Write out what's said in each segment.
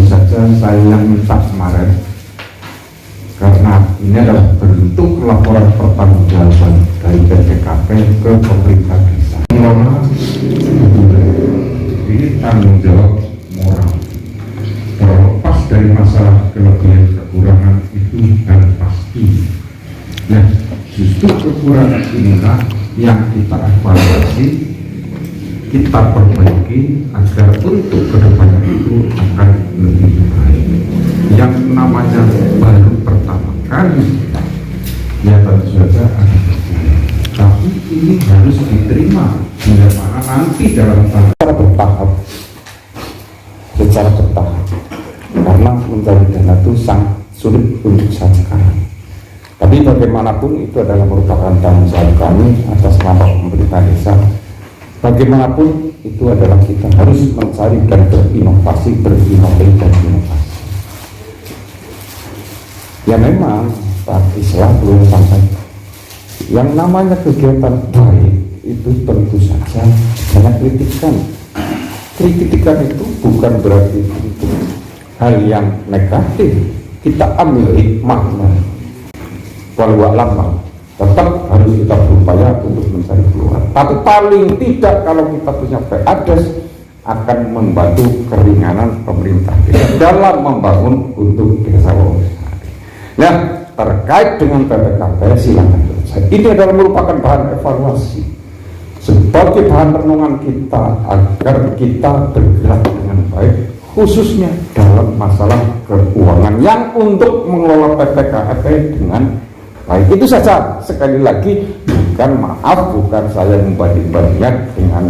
saja saya yang minta kemarin, karena ini adalah bentuk laporan pertanggungjawaban dari BPKP ke pemerintah desa. Ini tanggung jawab moral. Terlepas dari masalah kelebihan kekurangan itu dan pasti. Nah, justru kekurangan inilah yang kita evaluasi, kita perbaiki agar untuk kedepannya itu akan lebih baik. Yang namanya baru pertama kali ya tentu saja ada percaya, tapi ini harus diterima bila mana nanti dalam secara bertahap, karena mencari dana itu sangat sulit untuk saat sekarang. Tapi bagaimanapun itu adalah merupakan tanggung jawab kami atas nama pemerintah desa. Bagaimanapun itu adalah kita harus mencari dan berinovasi. Ya memang Pak Islah belum sampai. Yang namanya kegiatan baik itu tentu saja banyak kritikan. Kritikan itu bukan berarti untuk hal yang negatif. Kita ambil hikmahnya. Walau alam, tetap harus kita berupaya untuk mencari keluar. Tapi paling tidak kalau kita punya PADES akan membantu keringanan pemerintah desa dalam membangun untuk desa Wonosari. Nah, terkait dengan PPKP silakan. Ini adalah merupakan bahan evaluasi sebagai bahan renungan kita agar kita bergerak dengan baik, khususnya dalam masalah keuangan yang untuk mengelola PPKP dengan baik. Itu saja. Sekali lagi, bukan saya membanding-bandingkan dengan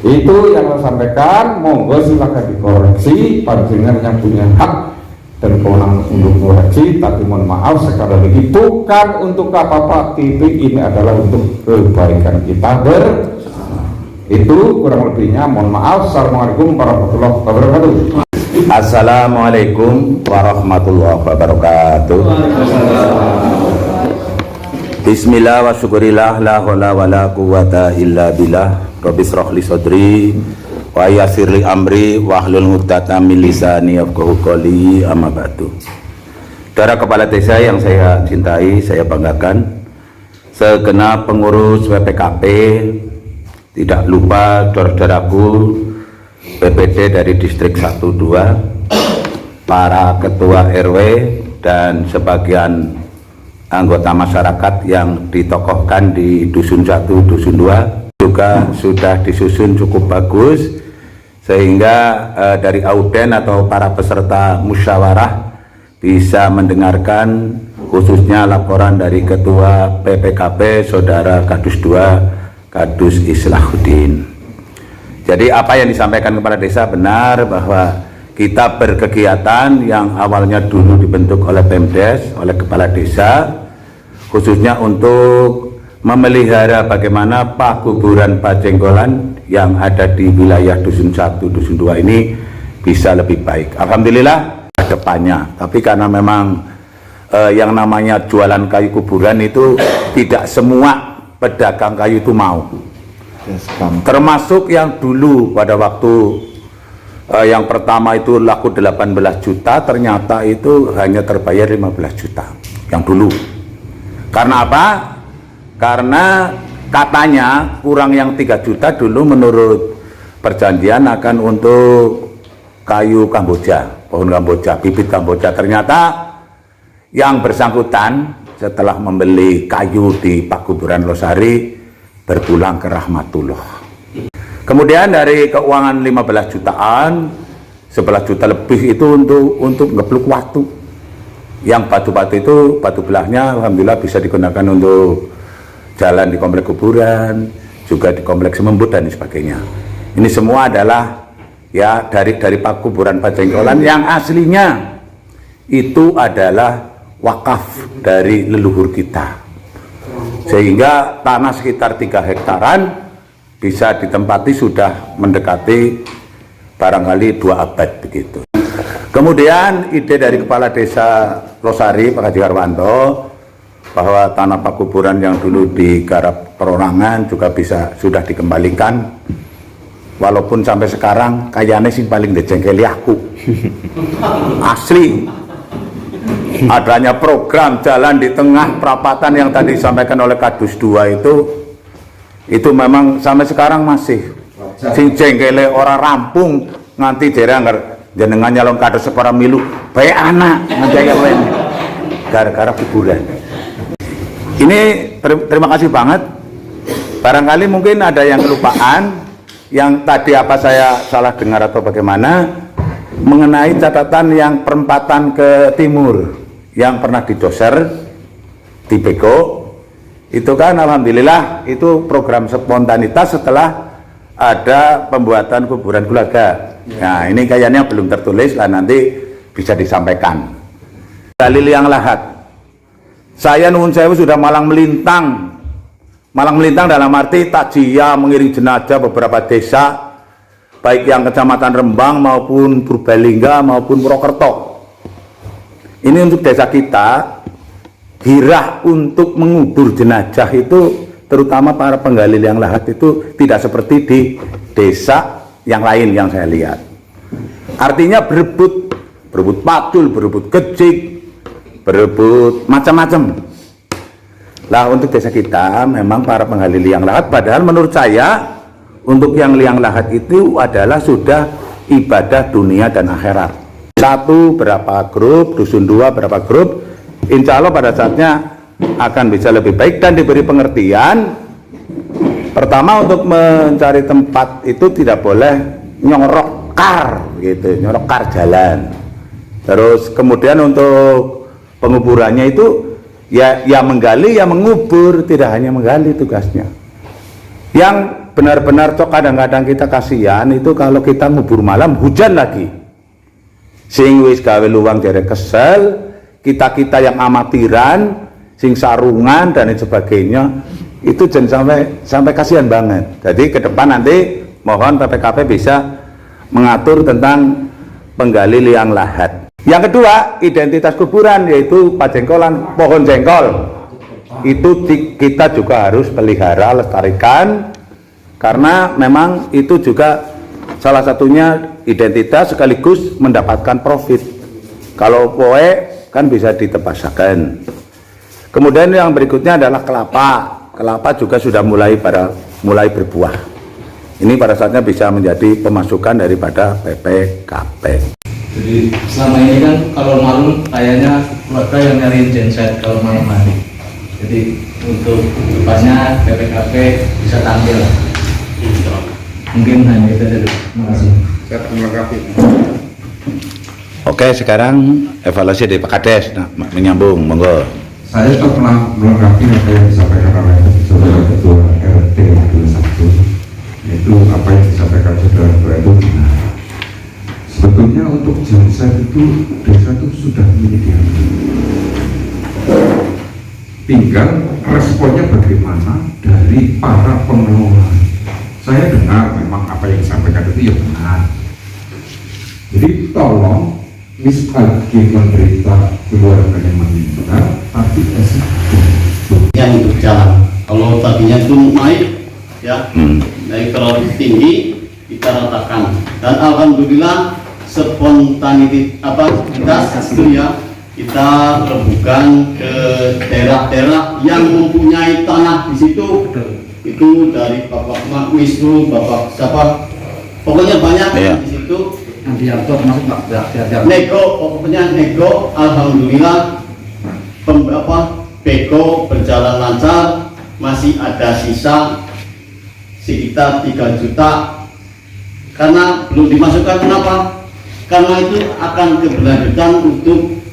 itu yang saya sampaikan. Monggo silakan dikoreksi, panjenengan yang punya hak dan kewenangan untuk mengoreksi. Tapi mohon maaf sekali lagi, bukan untuk apa-apa, tapi ini adalah untuk kebaikan kita bersama. Itu kurang lebihnya, mohon maaf. Assalamualaikum warahmatullahi wabarakatuh. Assalamualaikum warahmatullahi wabarakatuh. Bismillah wa syukurillah, la hawla wa la quwata illa billah. Rabbi shrah li sadri wa yassir li amri wa hlul 'uqdatam min lisani yafqahu qawli, amma ba'du. Saudara Kepala Desa yang saya cintai, saya banggakan, segenap pengurus PPKP, tidak lupa saudara-saudaraku PPD dari distrik 1, 2, para ketua RW dan sebagian anggota masyarakat yang ditokohkan di Dusun 1, Dusun 2 juga sudah disusun cukup bagus, sehingga dari auden atau para peserta musyawarah bisa mendengarkan khususnya laporan dari ketua PPKP Saudara Kadus 2 Kadus Islahuddin. Jadi apa yang disampaikan kepala desa benar, bahwa kita berkegiatan yang awalnya dulu dibentuk oleh Pemdes, oleh kepala desa, khususnya untuk memelihara bagaimana pakuburan Pajenggolan yang ada di wilayah Dusun 1, Dusun 2 ini bisa lebih baik. Alhamdulillah ke depannya. Tapi karena memang yang namanya jualan kayu kuburan itu tidak semua pedagang kayu itu mau. Termasuk yang dulu pada waktu yang pertama itu laku 18 juta, ternyata itu hanya terbayar 15 juta yang dulu. Karena apa? Karena katanya kurang yang 3 juta dulu menurut perjanjian akan untuk kayu Kamboja, pohon Kamboja, bibit Kamboja. Ternyata yang bersangkutan setelah membeli kayu di Pakuburan Losari berpulang ke rahmatullah. Kemudian dari keuangan 15 jutaan, 11 juta lebih itu untuk ngepluk waktu. Yang batu-batu itu, batu belahnya alhamdulillah bisa digunakan untuk jalan di komplek kuburan, juga di komplek Semembut dan sebagainya. Ini semua adalah ya dari Pakuburan Pajenggolan yang aslinya itu adalah wakaf dari leluhur kita. Sehingga tanah sekitar 3 hektaran bisa ditempati sudah mendekati barangkali 2 abad begitu. Kemudian ide dari Kepala Desa Losari, Pak Haji Harwanto, bahwa tanah pakuburan yang dulu digarap perorangan juga sudah dikembalikan walaupun sampai sekarang kayaknya sing paling dijengkeli aku. Asli. Adanya program jalan di tengah perapatan yang tadi disampaikan oleh Kadus 2 itu memang sampai sekarang masih sing jengkele ora rampung nganti dereng jenengan nyalon kados separa milu bae anak ngajaya gara-gara kuburan. Ini terima kasih banget. Barangkali mungkin ada yang kelupaan yang tadi apa saya salah dengar atau bagaimana mengenai catatan yang perempatan ke timur yang pernah didoser di Beko itu kan alhamdulillah itu program spontanitas setelah ada pembuatan kuburan keluarga. Nah ini kayaknya belum tertulis lah, nanti bisa disampaikan. Dalil yang lahat, saya nuwun sewu sudah malang melintang dalam arti takziah mengiring jenazah beberapa desa baik yang kecamatan Rembang maupun Purbalingga maupun Purwokerto. Ini untuk desa kita, girah untuk mengubur jenazah itu terutama para penggali liang lahat itu tidak seperti di desa yang lain yang saya lihat. Artinya berebut pacul, berebut kecik, berebut macam-macam. Lah untuk desa kita memang para penggali liang lahat, padahal menurut saya untuk yang liang lahat itu adalah sudah ibadah dunia dan akhirat. Satu berapa grup, dusun dua berapa grup, insya Allah pada saatnya akan bisa lebih baik dan diberi pengertian. Pertama untuk mencari tempat itu tidak boleh nyorok kar gitu, nyorok kar jalan. Terus kemudian untuk penguburannya itu ya menggali ya mengubur, tidak hanya menggali tugasnya. Yang benar-benar cok kadang-kadang kita kasihan itu kalau kita ngubur malam hujan lagi. Sing wis gawe luwang jare kesel, kita yang amatiran, sing sarungan dan sebagainya itu jangan sampai kasihan banget. Jadi ke depan nanti mohon PPKP bisa mengatur tentang penggali liang lahat. Yang kedua, identitas kuburan yaitu pajengkolan, pohon jengkol. Itu kita juga harus pelihara, lestarikan karena memang itu juga salah satunya identitas sekaligus mendapatkan profit. Kalau poe kan bisa ditepasakan. Kemudian yang berikutnya adalah kelapa. Kelapa juga sudah mulai berbuah. Ini pada saatnya bisa menjadi pemasukan daripada PPKP. Jadi selama ini kan kalau malam kayaknya keluarga yang nyariin genset kalau malam hari. Jadi untuk depannya PPKP bisa tampil. Mungkin hanya itu dulu. Terima kasih. Saya melengkapi. Oke, sekarang evaluasi dari Pak Kades, menyambung, monggo. Saya juga pernah melengkapi apa yang disampaikan oleh saudara ketua RT 21, yaitu apa yang disampaikan saudara ketua itu benar. Sebetulnya untuk genset itu desa itu sudah menyediakan. Tinggal responnya bagaimana dari para pengelola. Saya dengar memang apa yang disampaikan itu ya benar. Jadi tolong misalnya menderita keluarga yang meninggal, tapi yang berjalan. Kalau tadinya itu naik, ya naik terlalu tinggi, kita ratakan. Dan alhamdulillah spontanitas itu ya kita rebukan ke daerah-daerah yang mempunyai tanah di situ. Itu dari Bapak Wisnu, Bapak siapa, pokoknya banyak di situ. Nanti yang masuk Pak, nego, pokoknya nego, alhamdulillah Beko berjalan lancar, masih ada sisa sekitar 3 juta karena belum dimasukkan. Kenapa? Karena itu akan keberlanjutan untuk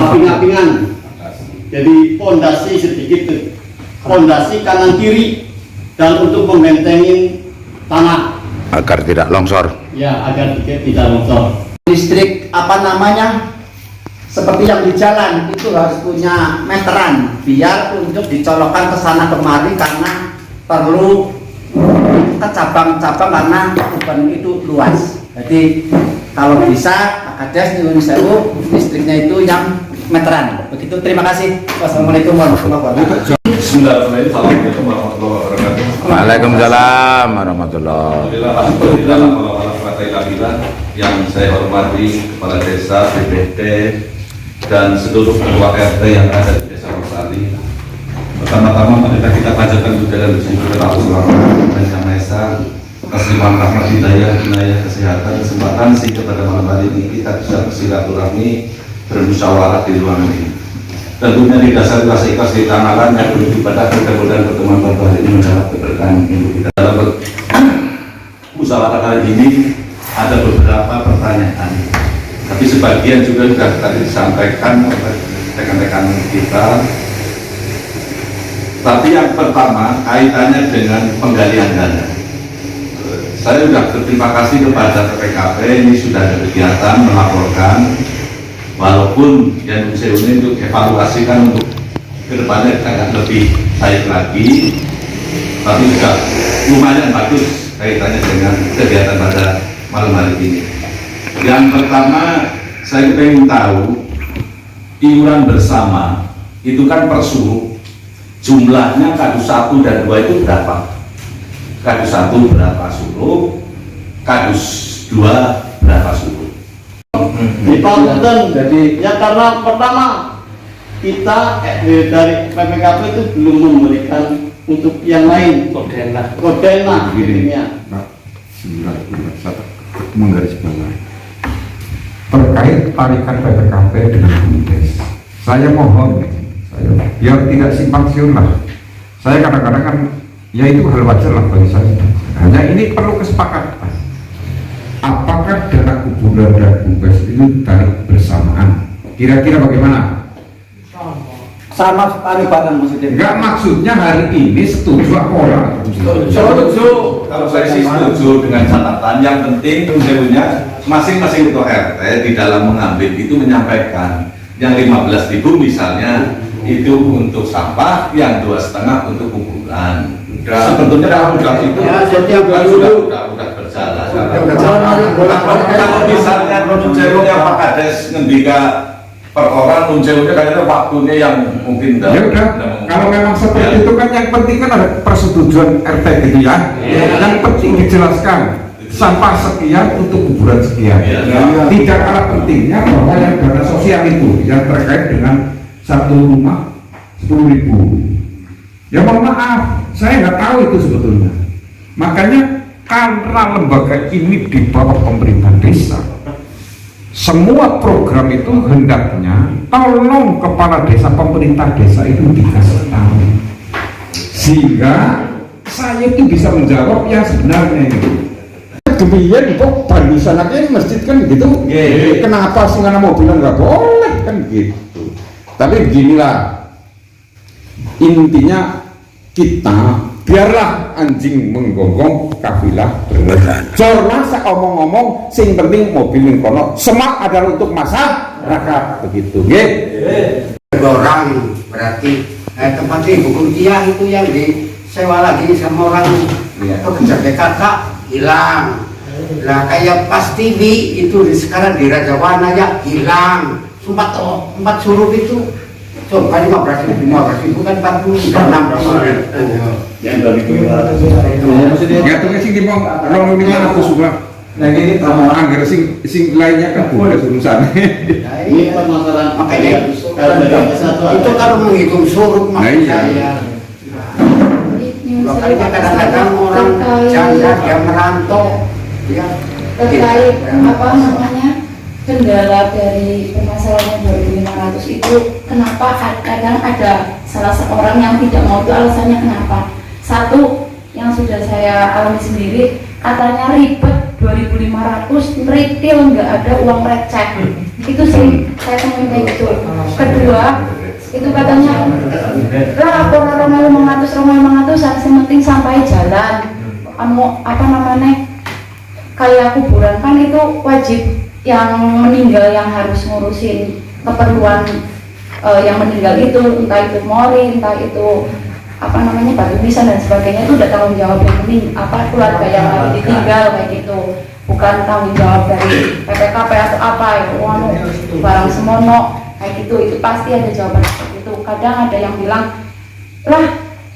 aping-apingan, jadi pondasi sedikit, pondasi kanan kiri, dan untuk membentengi tanah Agar tidak longsor. ya, agar tidak longsor. Listrik seperti yang di jalan itu harus punya meteran biar untuk dicolokkan ke sana kemari karena perlu ke cabang-cabang karena kuburan itu luas. Jadi kalau bisa Pak Kades nyuwun sewu listriknya itu yang meteran. Begitu, terima kasih. Wassalamualaikum warahmatullahi wabarakatuh. Bismillahirrahmanirrahim. Assalamualaikum warahmatullahi wabarakatuh. Waalaikumsalam warahmatullahi. Alhamdulillah, yang saya hormati Kepala Desa, BPD, dan seluruh ketua RT yang ada di Desa Wonosari. Pertama-tama kita panjatkan budaya dan syukur kepada Allah dan Yang Maha Esa atas limpahan rahmat hidayah, kesehatan, kesempatan sehingga pada malam hari ini kita bisa bersilaturahmi bermusyawarah di ruangan ini. Tentunya didasari rasa ikhlas di tangan yang beribadah, mudah-mudahan pertemuan pada hari ini mendapat keberkahan untuk kita. Dalam musyawarah kali ini ada beberapa pertanyaan, tapi sebagian juga sudah tadi disampaikan oleh rekan-rekan kita. Tapi yang pertama kaitannya dengan penggalian dana. Saya sudah berterima kasih kepada PKP, ini sudah ada kegiatan melaporkan. Walaupun yang saya ini untuk evaluasikan untuk kedepannya agak lebih baik lagi, tapi juga lumayan bagus kaitannya dengan kegiatan pada malam hari ini. Yang pertama, saya ingin tahu iuran bersama itu kan per suruh, jumlahnya kadus 1 dan 2 itu berapa? Kadus 1 berapa suruh, kadus 2 berapa suruh? Dipanggilkan, jadi ya karena pertama kita dari PPKP itu belum memberikan untuk yang lain kodena Begini, Pak, saya menggarisbawahi terkait tarikan PPKP dengan BUMDes. Saya mohon, biar tidak simpang siur lah. Saya kadang-kadang kan, ya itu hal wajar lah bagi saya. Hanya ini perlu kesepakatan. Apakah dana kuburan dan BUMDes itu tarik bersamaan? Kira-kira bagaimana? Sama sekali barang maksudnya. Enggak, maksudnya hari ini setuju apa orang? Setuju. Kalau saya sih setuju dengan catatan yang penting tentunya masing-masing ketua RT di dalam mengambil itu menyampaikan yang 15.000 misalnya itu untuk sampah, yang 2,5 untuk kuburan. Sebetulnya kalau itu Ya, setiap sudah berjalan. Kalau misalnya nunjuknya Pak Kades ngendika per orang nunjuknya kayaknya waktunya yang mungkin Ya udah, kalau memang seperti itu kan yang penting kan ada persetujuan RT gitu ya. Yang penting dijelaskan sampah sekian untuk kuburan sekian. Tidak kalah pentingnya bahwa yang dana sosial itu yang terkait dengan satu rumah 10.000. Ya mohon maaf, saya nggak tahu itu sebetulnya. Makanya karena lembaga ini di bawah pemerintah desa, semua program itu hendaknya tolong kepala desa, pemerintah desa itu dikasih tahu, sehingga saya itu bisa menjawab yang sebenarnya itu. Demikian kok barusan aja masjid kan gitu. Kenapa sih nggak mau bilang nggak boleh kan gitu. Tapi beginilah intinya, kita biarlah anjing menggonggong kafilah berjalan. Jorna saya omong-omong, sing penting mobil yang kono semak adalah untuk masyarakat begitu. Orang berarti tempat di buku dia itu yang disewa lagi sama orang pekerja PKK hilang. Nah kayak pas TV itu sekarang di Raja Wana ya hilang. Empat suruh itu. Coba 15.000 kan 46 berapa? yang dari itu Ya tuh sing di mau orang ini aku suka. Nah ini anggar sing lainnya kan boleh urusan. ini permasalahan Makanya satu itu kalau menghitung suruh Nah, iya. saya. Makanya kadang-kadang orang janda dia merantau, dia terkait apa namanya kendala dari permasalahan 2.500 itu, kenapa kadang ada salah seorang yang tidak mau, itu alasannya kenapa? Satu yang sudah saya alami sendiri, katanya ribet 2.500 retail, nggak ada uang receh. Itu sih saya temuin kayak gitu. Kedua itu katanya lah orang 500 yang penting sampai jalan apa namanya kayak kuburan kan itu wajib yang meninggal yang harus ngurusin keperluan yang meninggal itu, entah itu mori, entah itu apa namanya batu nisan dan sebagainya, itu udah tanggung jawab yang keluarga yang lagi ditinggal kayak gitu, bukan tanggung jawab dari PPKP atau apa ya, barang semono kayak gitu. Itu pasti ada jawaban seperti itu. Kadang ada yang bilang lah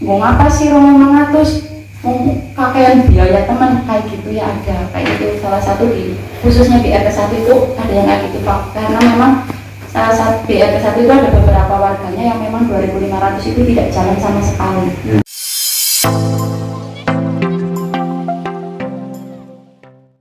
gue ngapa sih Romo 500 mau pakaian biaya teman kayak gitu ya, ada kayak gitu. Salah satu di khususnya di RT 1 itu ada yang kayak gitu Pak, karena memang salah satu di RT 1 itu ada beberapa warganya yang memang 2.500 itu tidak jalan sama sekali.